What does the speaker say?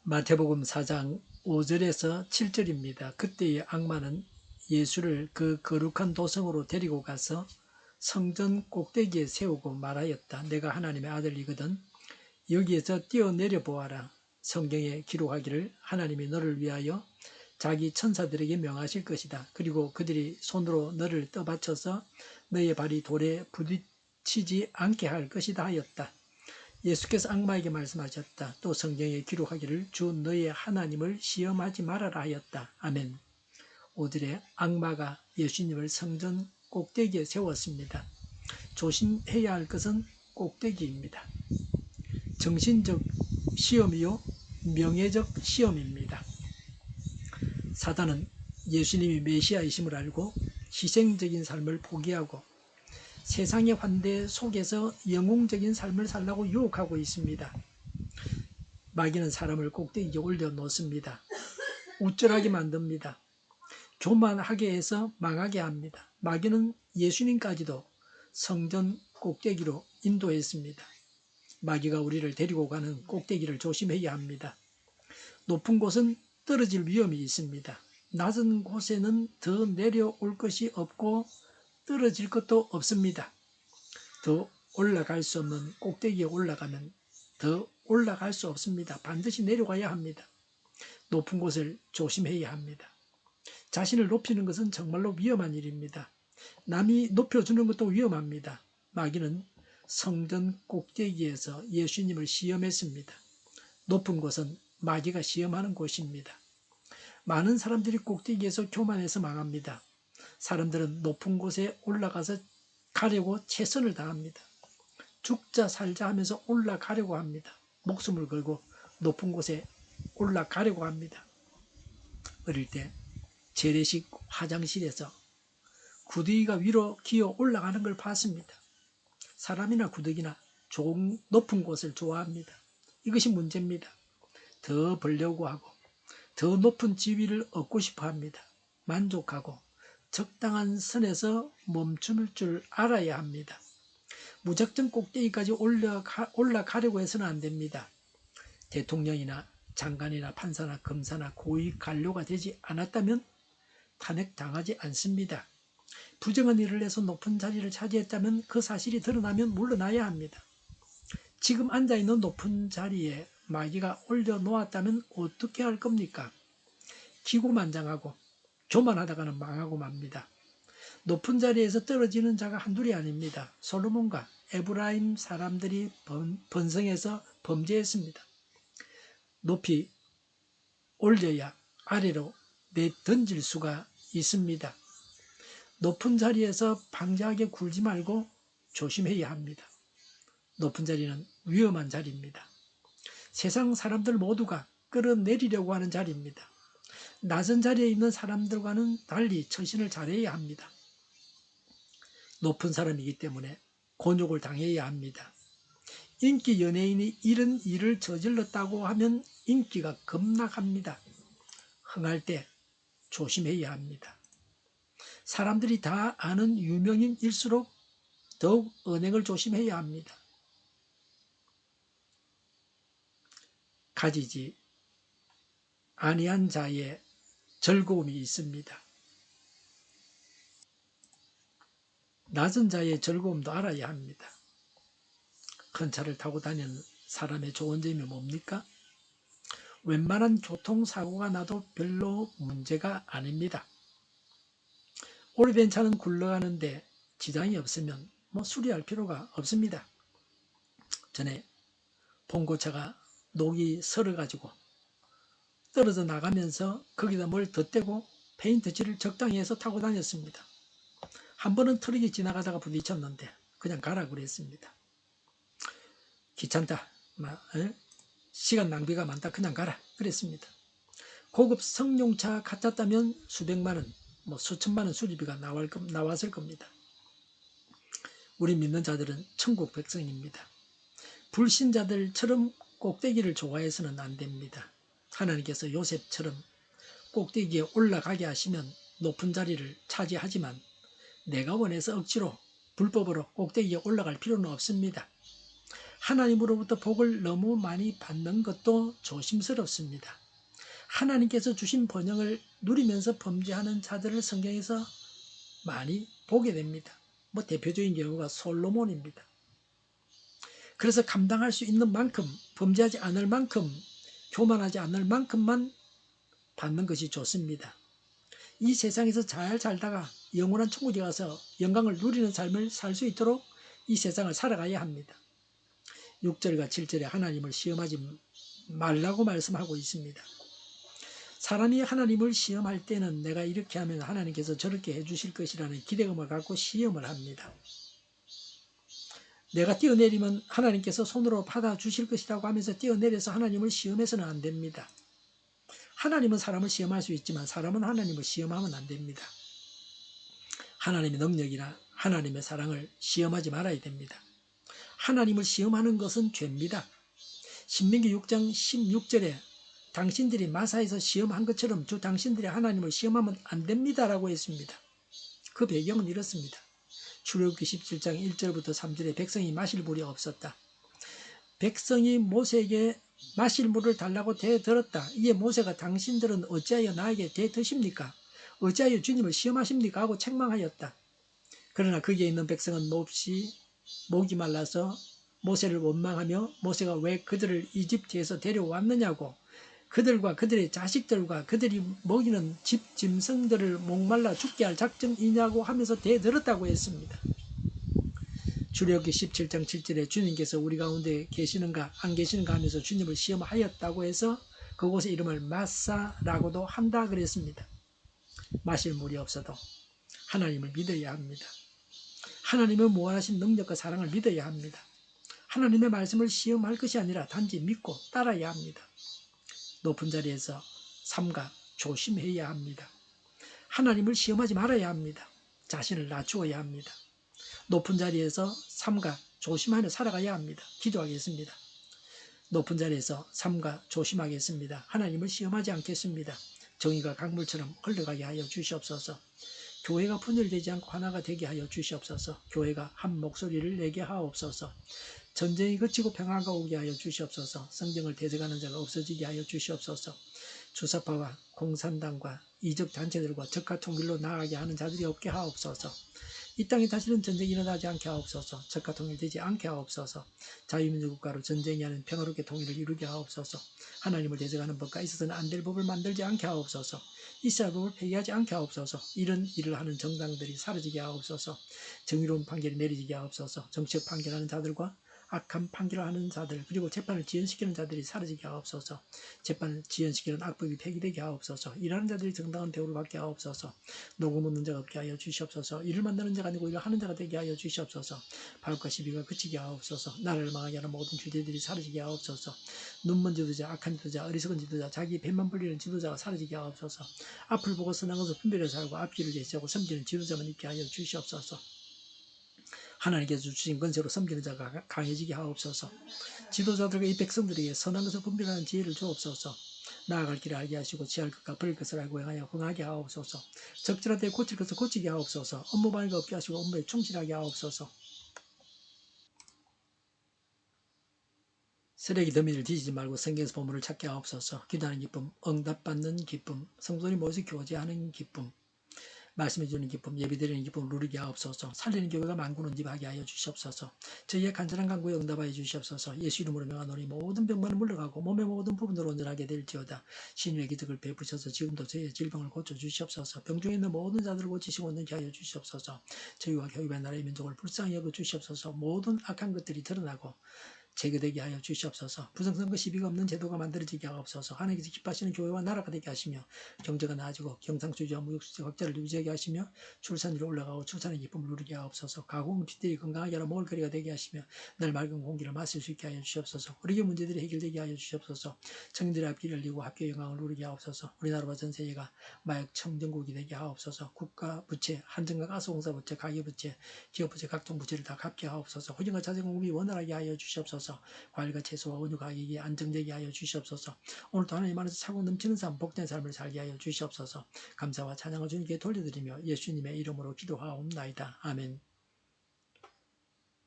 마태복음 4장 5절에서 7절입니다. 그때의 악마는 예수를 그 거룩한 도성으로 데리고 가서 성전 꼭대기에 세우고 말하였다. 내가 하나님의 아들이거든 여기에서 뛰어내려 보아라. 성경에 기록하기를 하나님이 너를 위하여 자기 천사들에게 명하실 것이다. 그리고 그들이 손으로 너를 떠받쳐서 너의 발이 돌에 부딪히지 않게 할 것이다 하였다. 예수께서 악마에게 말씀하셨다. 또 성경에 기록하기를 주 너의 하나님을 시험하지 말아라 하였다. 아멘. 5절에 악마가 예수님을 성전 꼭대기에 세웠습니다. 조심해야 할 것은 꼭대기입니다. 정신적 시험이요 명예적 시험입니다. 사단은 예수님이 메시아이심을 알고 희생적인 삶을 포기하고 세상의 환대 속에서 영웅적인 삶을 살라고 유혹하고 있습니다. 마귀는 사람을 꼭대기에 올려놓습니다. 우쭐하게 만듭니다. 교만하게 해서 망하게 합니다. 마귀는 예수님까지도 성전 꼭대기로 인도했습니다. 마귀가 우리를 데리고 가는 꼭대기를 조심해야 합니다. 높은 곳은 떨어질 위험이 있습니다. 낮은 곳에는 더 내려올 것이 없고 떨어질 것도 없습니다. 더 올라갈 수 없는 꼭대기에 올라가면 더 올라갈 수 없습니다. 반드시 내려가야 합니다. 높은 곳을 조심해야 합니다. 자신을 높이는 것은 정말로 위험한 일입니다. 남이 높여주는 것도 위험합니다. 마귀는 성전 꼭대기에서 예수님을 시험했습니다. 높은 곳은 마귀가 시험하는 곳입니다. 많은 사람들이 꼭대기에서 교만해서 망합니다. 사람들은 높은 곳에 올라가서 가려고 최선을 다합니다. 죽자 살자 하면서 올라가려고 합니다. 목숨을 걸고 높은 곳에 올라가려고 합니다. 어릴 때 재래식 화장실에서 구더기가 위로 기어 올라가는 걸 봤습니다. 사람이나 구더기나 좋은 높은 곳을 좋아합니다. 이것이 문제입니다. 더 벌려고 하고 더 높은 지위를 얻고 싶어 합니다. 만족하고 적당한 선에서 멈출 줄 알아야 합니다. 무작정 꼭대기까지 올라가려고 해서는 안 됩니다. 대통령이나 장관이나 판사나 검사나 고위 관료가 되지 않았다면 탄핵당하지 않습니다. 부정한 일을 해서 높은 자리를 차지했다면 그 사실이 드러나면 물러나야 합니다. 지금 앉아있는 높은 자리에 마귀가 올려놓았다면 어떻게 할 겁니까? 기고만장하고 교만하다가는 망하고 맙니다. 높은 자리에서 떨어지는 자가 한둘이 아닙니다. 솔로몬과 에브라임 사람들이 번성해서 범죄했습니다. 높이 올려야 아래로 내던질 수가 있습니다. 높은 자리에서 방자하게 굴지 말고 조심해야 합니다. 높은 자리는 위험한 자리입니다. 세상 사람들 모두가 끌어내리려고 하는 자리입니다. 낮은 자리에 있는 사람들과는 달리 처신을 잘해야 합니다. 높은 사람이기 때문에 곤욕을 당해야 합니다. 인기 연예인이 이런 일을 저질렀다고 하면 인기가 급락합니다. 흥할 때 조심해야 합니다. 사람들이 다 아는 유명인일수록 더욱 언행을 조심해야 합니다. 가지지 아니한 자의 즐거움이 있습니다. 낮은 자의 즐거움도 알아야 합니다. 큰 차를 타고 다니는 사람의 좋은 점이 뭡니까? 웬만한 교통사고가 나도 별로 문제가 아닙니다. 오래된 차는 굴러가는데 지장이 없으면 수리할 필요가 없습니다. 전에 봉고차가 녹이 설어가지고 떨어져 나가면서 거기다 뭘 덧대고 페인트칠을 적당히 해서 타고 다녔습니다. 한 번은 트럭이 지나가다가 부딪혔는데 그냥 가라 그랬습니다. 귀찮다, 시간 낭비가 많다, 그냥 가라 그랬습니다. 고급 성룡차 같았다면 수백만 원, 수천만 원 수리비가 나왔을 겁니다. 우리 믿는 자들은 천국 백성입니다. 불신자들처럼 꼭대기를 좋아해서는 안 됩니다. 하나님께서 요셉처럼 꼭대기에 올라가게 하시면 높은 자리를 차지하지만 내가 원해서 억지로 불법으로 꼭대기에 올라갈 필요는 없습니다. 하나님으로부터 복을 너무 많이 받는 것도 조심스럽습니다. 하나님께서 주신 번영을 누리면서 범죄하는 자들을 성경에서 많이 보게 됩니다. 대표적인 경우가 솔로몬입니다. 그래서 감당할 수 있는 만큼, 범죄하지 않을 만큼, 교만하지 않을 만큼만 받는 것이 좋습니다. 이 세상에서 잘 살다가 영원한 천국에 가서 영광을 누리는 삶을 살 수 있도록 이 세상을 살아가야 합니다. 6절과 7절에 하나님을 시험하지 말라고 말씀하고 있습니다. 사람이 하나님을 시험할 때는 내가 이렇게 하면 하나님께서 저렇게 해주실 것이라는 기대감을 갖고 시험을 합니다. 내가 뛰어내리면 하나님께서 손으로 받아주실 것이라고 하면서 뛰어내려서 하나님을 시험해서는 안 됩니다. 하나님은 사람을 시험할 수 있지만 사람은 하나님을 시험하면 안 됩니다. 하나님의 능력이나 하나님의 사랑을 시험하지 말아야 됩니다. 하나님을 시험하는 것은 죄입니다. 신명기 6장 16절에 당신들이 마사에서 시험한 것처럼 주 당신들이 하나님을 시험하면 안 됩니다라고 했습니다. 그 배경은 이렇습니다. 출애굽기 17장 1절부터 3절에 백성이 마실 물이 없었다. 백성이 모세에게 마실 물을 달라고 대들었다. 이에 모세가 당신들은 어찌하여 나에게 대드십니까? 어찌하여 주님을 시험하십니까? 하고 책망하였다. 그러나 거기에 있는 백성은 몹시 목이 말라서 모세를 원망하며 모세가 왜 그들을 이집트에서 데려왔느냐고 그들과 그들의 자식들과 그들이 먹이는 집 짐승들을 목말라 죽게 할 작정이냐고 하면서 대들었다고 했습니다. 출애굽기 17장 7절에 주님께서 우리 가운데 계시는가 안 계시는가 하면서 주님을 시험하였다고 해서 그곳의 이름을 마사라고도 한다 그랬습니다. 마실 물이 없어도 하나님을 믿어야 합니다. 하나님의 무한하신 능력과 사랑을 믿어야 합니다. 하나님의 말씀을 시험할 것이 아니라 단지 믿고 따라야 합니다. 높은 자리에서 삼가 조심해야 합니다. 하나님을 시험하지 말아야 합니다. 자신을 낮추어야 합니다. 높은 자리에서 삼가 조심하며 살아가야 합니다. 기도하겠습니다. 높은 자리에서 삼가 조심하겠습니다. 하나님을 시험하지 않겠습니다. 정의가 강물처럼 흘러가게 하여 주시옵소서. 교회가 분열되지 않고 하나가 되게 하여 주시옵소서. 교회가 한 목소리를 내게 하옵소서. 전쟁이 그치고 평화가 오게 하여 주시옵소서. 성경을 대적하는 자가 없어지게 하여 주시옵소서. 주사파와 공산당과 이적 단체들과 적화 통일로 나아가게 하는 자들이 없게 하옵소서. 이 땅에 다시는 전쟁이 일어나지 않게 하옵소서. 적화 통일되지 않게 하옵소서. 자유민주국가로 전쟁이 아닌 평화롭게 통일을 이루게 하옵소서. 하나님을 대적하는 법과 있어서는 안 될 법을 만들지 않게 하옵소서. 이스라엘 법을 폐기하지 않게 하옵소서. 이런 일을 하는 정당들이 사라지게 하옵소서. 정의로운 판결이 내려지게 하옵소서. 정치적 판결하는 자들과 악한 판결을 하는 자들 그리고 재판을 지연시키는 자들이 사라지게 하옵소서. 재판을 지연시키는 악법이 폐기되게 하옵소서. 일하는 자들이 정당한 대우를 받게 하옵소서. 녹음 없는 자가 없게 하여 주시옵소서. 일을 만드는 자가 아니고 일을 하는 자가 되게 하여 주시옵소서. 반역과 시비가 그치게 하옵소서. 나라를 망하게 하는 모든 주제들이 사라지게 하옵소서. 눈먼 지도자, 악한 지도자, 어리석은 지도자, 자기 배만 불리는 지도자가 사라지게 하옵소서. 앞을 보고 선한 것을 분별해서 살고 앞길을 제시하고 섬기는 지도자만 있게 하여 주시옵소서. 하나님께서 주신 권세로 섬기는 자가 강해지게 하옵소서. 지도자들과 이 백성들에게 선한 것을 분별하는 지혜를 주옵소서. 나아갈 길을 알게 하시고 지할 것과 버릴 것을 알고 행하여 흥하게 하옵소서. 적절한 때에 고칠 것을 고치게 하옵소서. 업무 방해가 없게 하시고 업무에 충실하게 하옵소서. 쓰레기 더미를 뒤지지 말고 성경에서 보물을 찾게 하옵소서. 기도하는 기쁨, 응답받는 기쁨, 성도들이 모여서 교제하는 기쁨, 말씀해주는 기쁨, 예배드리는 기쁨을 누리게 하옵소서. 살리는 교회가 만군은집하게 하여 주시옵소서. 저희의 간절한 간구에 응답하여 주시옵소서. 예수 이름으로 명하노니 모든 병만은 물러가고 몸의 모든 부분으로 온전하게 될지어다. 신유의 기적을 베푸셔서 지금도 저희의 질병을 고쳐주시옵소서. 병중에 있는 모든 자들을 고치시고 온전케 하여 주시옵소서. 저희와 교회와 나라의 민족을 불쌍히 여겨 주시옵소서. 모든 악한 것들이 드러나고 제거되게 하여 주시옵소서. 부정선거 시비가 없는 제도가 만들어지게 하옵소서. 하나님께서 기뻐하시는 교회와 나라가 되게 하시며 경제가 나아지고 경상수지와 무역수지 확자를 유지하게 하시며 출산율이 올라가고 출산의 기쁨을 누리게 하옵소서. 가공 뒷들이 건강하게 하라 먹을거리가 되게 하시며 날 맑은 공기를 마실 수 있게 하여 주시옵소서. 우리의 문제들이 해결되게 하여 주시옵소서. 청년들의 앞길을 열리고 합교의 영광을 누리게 하옵소서. 우리나라와 전 세계가 마약 청정국이 되게 하옵소서. 국가 부채, 한전과 가스공사 부채, 가계부채, 기업부채, 각종 부채를 다 갚게 하옵소서. 호정과 자재공급이 원활하게 하여 주시옵소서. 과일과 채소와 원유 가격이 안정되게 하여 주시옵소서. 오늘도 하나님 안에서 차고 넘치는 삶, 복된 삶을 살게 하여 주시옵소서. 감사와 찬양을 주님께 돌려드리며 예수님의 이름으로 기도하옵나이다. 아멘.